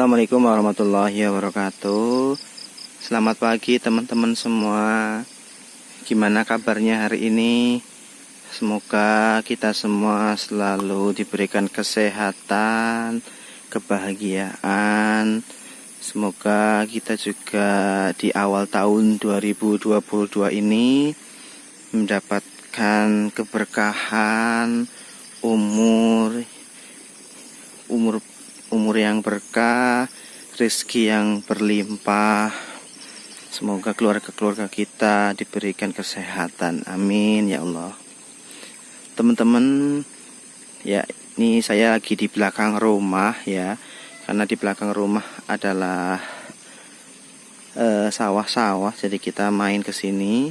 Assalamualaikum warahmatullahi wabarakatuh. Selamat pagi teman-teman semua. Gimana kabarnya hari ini? Semoga kita semua selalu diberikan kesehatan, kebahagiaan. Semoga kita juga di awal tahun 2022 ini mendapatkan keberkahan, umur yang berkah, rezeki yang berlimpah. Semoga keluarga-keluarga kita diberikan kesehatan. Amin ya Allah. Teman-teman, ya ini saya lagi di belakang rumah ya. Karena di belakang rumah adalah sawah-sawah, jadi kita main ke sini.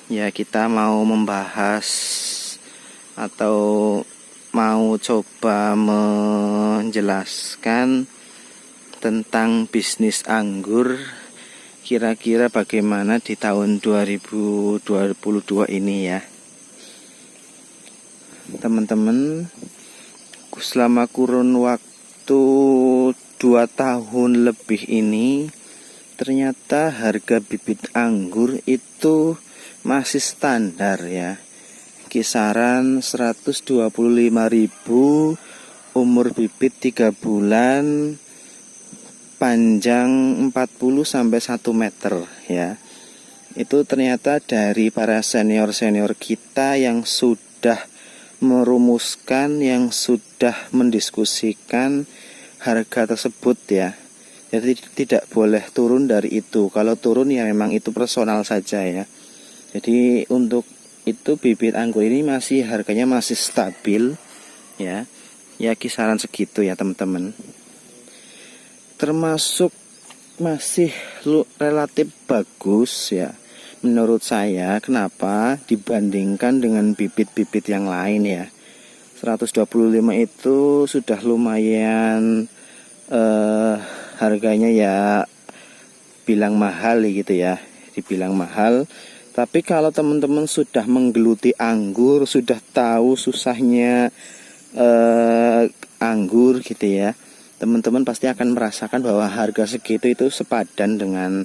Ya, kita mau membahas atau mau coba menjelaskan tentang bisnis anggur, kira-kira bagaimana di tahun 2022 ini ya teman-teman. Selama kurun waktu 2 tahun lebih ini, ternyata harga bibit anggur itu masih standar ya, kisaran 125.000, umur bibit 3 bulan, panjang 40 sampai 1 meter ya. Itu ternyata dari para senior-senior kita yang sudah merumuskan, yang sudah mendiskusikan harga tersebut ya. Jadi tidak boleh turun dari itu. Kalau turun ya memang itu personal saja ya. Jadi untuk itu bibit anggur ini masih harganya masih stabil ya. Ya kisaran segitu ya teman-teman. Termasuk masih relatif bagus ya menurut saya. Kenapa? Dibandingkan dengan bibit-bibit yang lain ya. 125 itu sudah lumayan harganya ya bilang mahal gitu ya. Dibilang mahal. Tapi kalau teman-teman sudah menggeluti anggur, sudah tahu susahnya anggur gitu ya, teman-teman pasti akan merasakan bahwa harga segitu itu sepadan dengan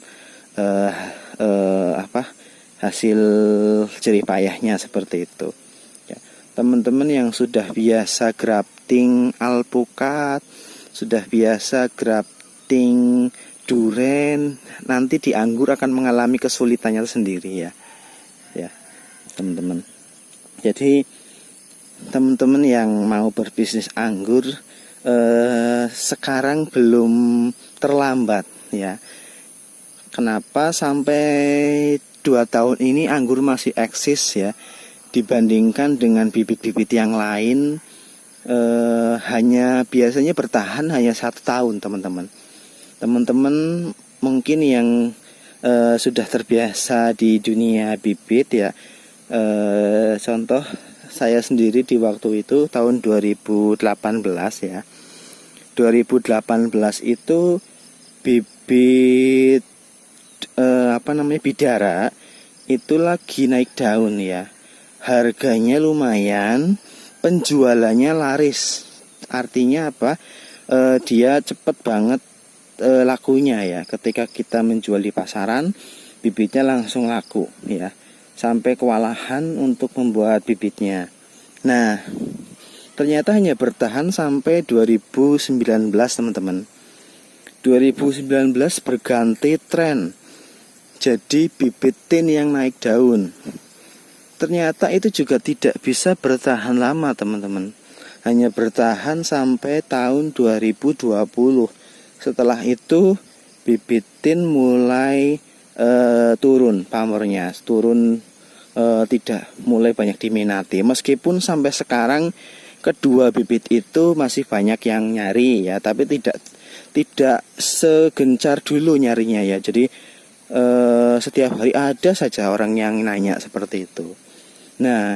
hasil jerih payahnya seperti itu. Ya, teman-teman yang sudah biasa grafting alpukat, sudah biasa grafting duren, nanti di anggur akan mengalami kesulitannya sendiri ya teman-teman. Jadi teman-teman yang mau berbisnis anggur sekarang belum terlambat ya. Kenapa sampai 2 tahun ini anggur masih eksis ya, dibandingkan dengan bibit-bibit yang lain hanya biasanya bertahan hanya 1 tahun teman-teman. Teman-teman mungkin yang sudah terbiasa di dunia bibit ya, contoh saya sendiri di waktu itu tahun 2018 ya. 2018 itu bibit bidara itu lagi naik daun ya. Harganya lumayan, penjualannya laris. Artinya apa? Dia cepet banget lakunya ya. Ketika kita menjual di pasaran, bibitnya langsung laku ya, sampai kewalahan untuk membuat bibitnya. Nah, ternyata hanya bertahan sampai 2019 teman-teman. 2019 berganti tren, jadi bibit tin yang naik daun. Ternyata itu juga tidak bisa bertahan lama teman-teman, hanya bertahan sampai tahun 2020. Setelah itu bibit tin mulai turun pamornya, tidak mulai banyak diminati. Meskipun sampai sekarang kedua bibit itu masih banyak yang nyari ya, tapi tidak segencar dulu nyarinya ya. Jadi setiap hari ada saja orang yang nanya seperti itu. Nah,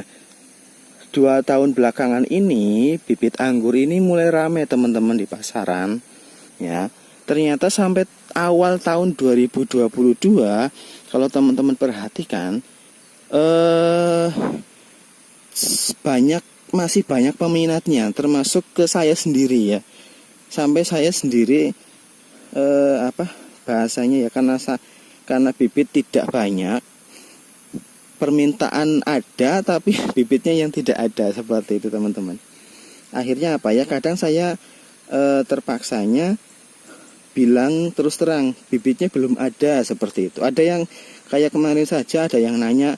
2 tahun belakangan ini bibit anggur ini mulai ramai teman-teman di pasaran ya. Ternyata sampai awal tahun 2022 kalau teman-teman perhatikan masih banyak peminatnya, termasuk ke saya sendiri ya. sampai saya sendiri bahasanya ya, karena bibit tidak banyak, permintaan ada tapi bibitnya yang tidak ada, seperti itu teman-teman. Akhirnya apa ya, kadang saya terpaksanya bilang terus terang bibitnya belum ada, seperti itu. Ada yang kayak kemarin saja ada yang nanya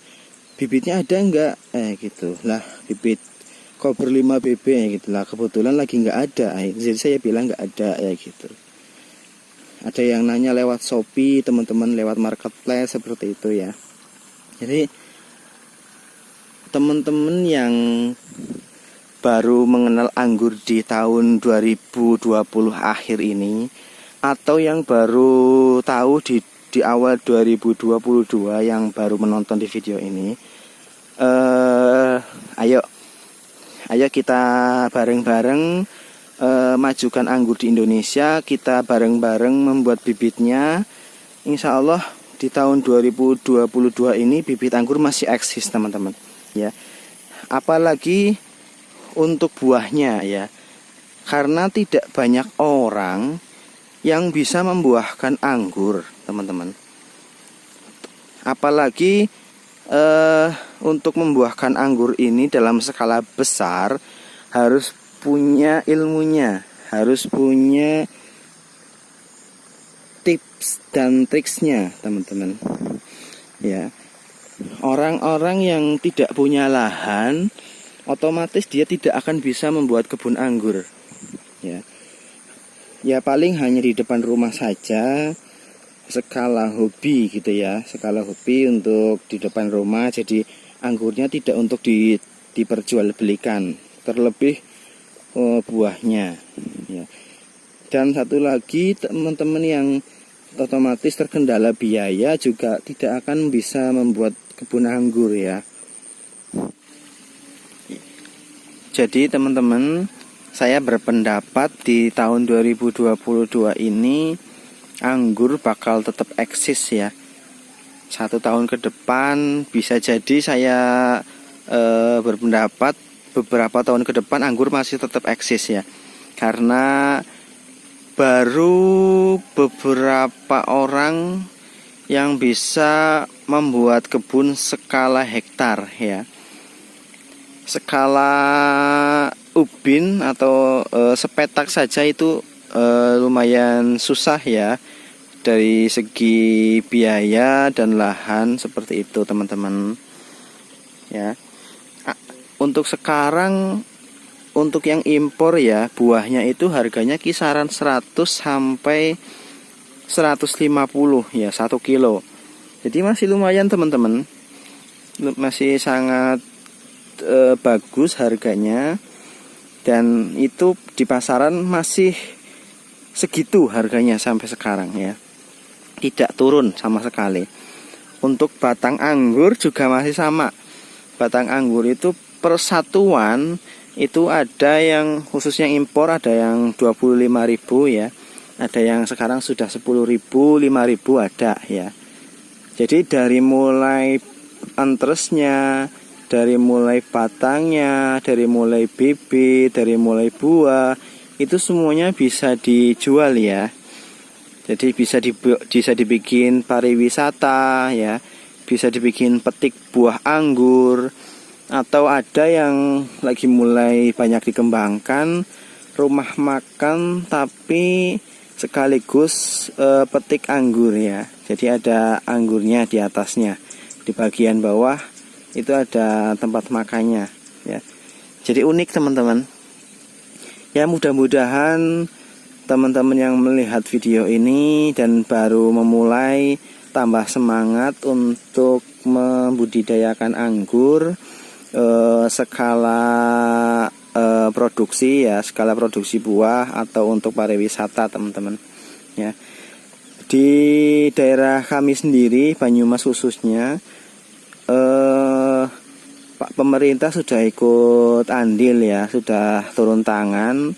bibitnya ada enggak, gitu lah, bibit Kober 5BB gitu lah, kebetulan lagi enggak ada, jadi saya bilang enggak ada ya gitu. Ada yang nanya lewat Shopee, teman-teman, lewat marketplace, seperti itu ya. Jadi teman-teman yang baru mengenal anggur di tahun 2020 akhir ini, atau yang baru tahu di awal 2022 yang baru menonton di video ini, ayo kita bareng-bareng majukan anggur di Indonesia. Kita bareng-bareng membuat bibitnya. Insya Allah di tahun 2022 ini bibit anggur masih eksis teman-teman ya. Apalagi untuk buahnya ya, karena tidak banyak orang yang bisa membuahkan anggur teman-teman. Apalagi untuk membuahkan anggur ini dalam skala besar harus punya ilmunya, harus punya tips dan triksnya teman-teman ya. Orang-orang yang tidak punya lahan, otomatis dia tidak akan bisa membuat kebun anggur ya. Ya paling hanya di depan rumah saja, skala hobi gitu ya, skala hobi untuk di depan rumah. Jadi anggurnya tidak untuk diperjualbelikan, terlebih buahnya ya. Dan satu lagi teman-teman yang otomatis terkendala biaya juga tidak akan bisa membuat kebun anggur ya. Jadi teman-teman, saya berpendapat di tahun 2022 ini anggur bakal tetap eksis ya. 1 tahun ke depan bisa jadi saya berpendapat beberapa tahun ke depan anggur masih tetap eksis ya. Karena baru beberapa orang yang bisa membuat kebun skala hektar ya. Skala ubin atau sepetak saja itu lumayan susah ya, dari segi biaya dan lahan, seperti itu teman-teman ya. Untuk sekarang, untuk yang impor ya, buahnya itu harganya kisaran 100 sampai 150 ya 1 kilo. Jadi masih lumayan teman-teman, masih sangat bagus harganya. Dan itu di pasaran masih segitu harganya sampai sekarang ya, tidak turun sama sekali. Untuk batang anggur juga masih sama. Batang anggur itu per satuan itu ada yang khususnya impor, ada yang 25.000 ya, ada yang sekarang sudah 10.000, 5.000 ada ya. Jadi dari mulai antresnya, dari mulai batangnya, dari mulai bibit, dari mulai buah, itu semuanya bisa dijual ya. Jadi bisa dibikin pariwisata ya, bisa dibikin petik buah anggur, atau ada yang lagi mulai banyak dikembangkan rumah makan tapi sekaligus petik anggur ya. Jadi ada anggurnya di atasnya, di bagian bawah itu ada tempat makannya ya. Jadi unik teman-teman ya. Mudah-mudahan teman-teman yang melihat video ini dan baru memulai tambah semangat untuk membudidayakan anggur skala produksi ya, skala produksi buah atau untuk pariwisata teman-teman ya. Di daerah kami sendiri, Banyumas khususnya, Pak pemerintah sudah ikut andil ya, sudah turun tangan,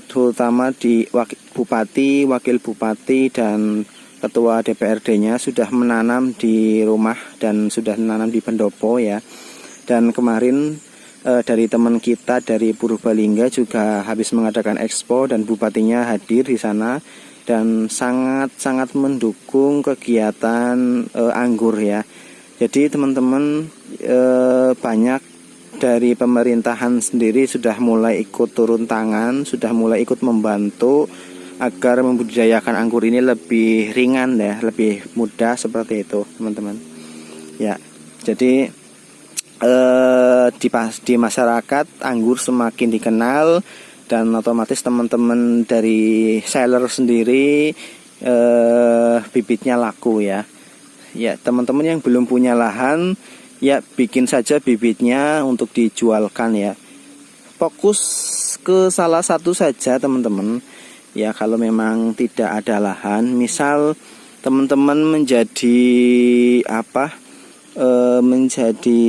terutama di bupati, wakil bupati dan ketua DPRD-nya sudah menanam di rumah dan sudah menanam di pendopo ya. Dan kemarin dari teman kita dari Purbalingga juga habis mengadakan expo dan bupatinya hadir di sana dan sangat mendukung kegiatan anggur ya. Jadi teman-teman banyak dari pemerintahan sendiri sudah mulai ikut turun tangan, sudah mulai ikut membantu agar membudidayakan anggur ini lebih ringan ya, lebih mudah seperti itu teman-teman. Ya, jadi di masyarakat anggur semakin dikenal dan otomatis teman-teman dari seller sendiri bibitnya laku ya. Ya, teman-teman yang belum punya lahan ya bikin saja bibitnya untuk dijualkan ya. Fokus ke salah satu saja teman-teman. Ya, kalau memang tidak ada lahan, misal teman-teman menjadi menjadi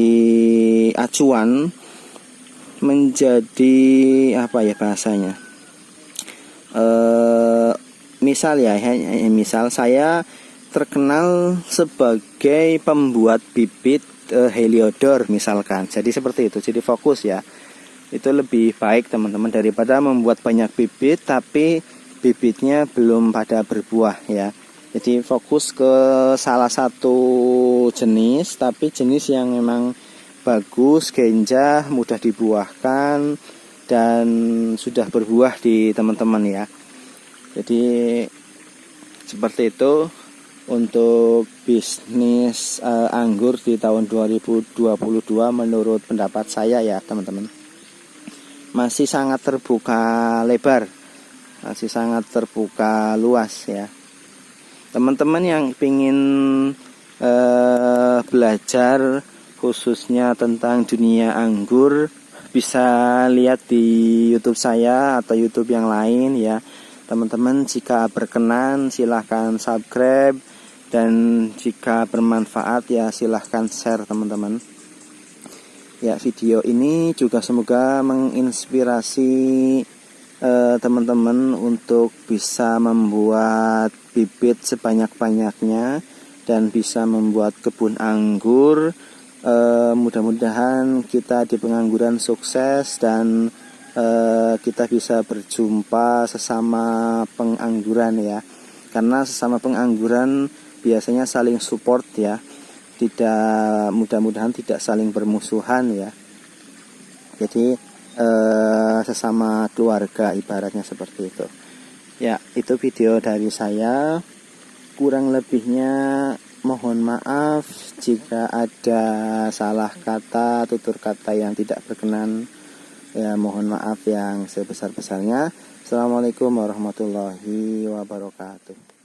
acuan, menjadi bahasanya, misal saya terkenal sebagai pembuat bibit Heliodor misalkan, jadi seperti itu, jadi fokus ya. Itu lebih baik teman-teman daripada membuat banyak bibit tapi bibitnya belum pada berbuah ya. Jadi fokus ke salah satu jenis, tapi jenis yang memang bagus, genjah, mudah dibuahkan dan sudah berbuah di teman-teman ya. Jadi seperti itu untuk bisnis anggur di tahun 2022 menurut pendapat saya ya teman-teman. Masih sangat terbuka lebar, masih sangat terbuka luas ya. Teman-teman yang ingin belajar khususnya tentang dunia anggur bisa lihat di YouTube saya atau YouTube yang lain ya. Teman-teman jika berkenan silahkan subscribe dan jika bermanfaat ya silahkan share teman-teman. Ya, video ini juga semoga menginspirasi teman-teman untuk bisa membuat bibit sebanyak-banyaknya dan bisa membuat kebun anggur. Mudah-mudahan kita di pengangguran sukses dan kita bisa berjumpa sesama pengangguran ya. Karena sesama pengangguran biasanya saling support ya. Tidak, mudah-mudahan tidak saling bermusuhan ya. Jadi sesama keluarga ibaratnya seperti itu. Ya, itu video dari saya. Kurang lebihnya mohon maaf jika ada salah kata, tutur kata yang tidak berkenan. Ya, mohon maaf yang sebesar-besarnya. Assalamualaikum warahmatullahi wabarakatuh.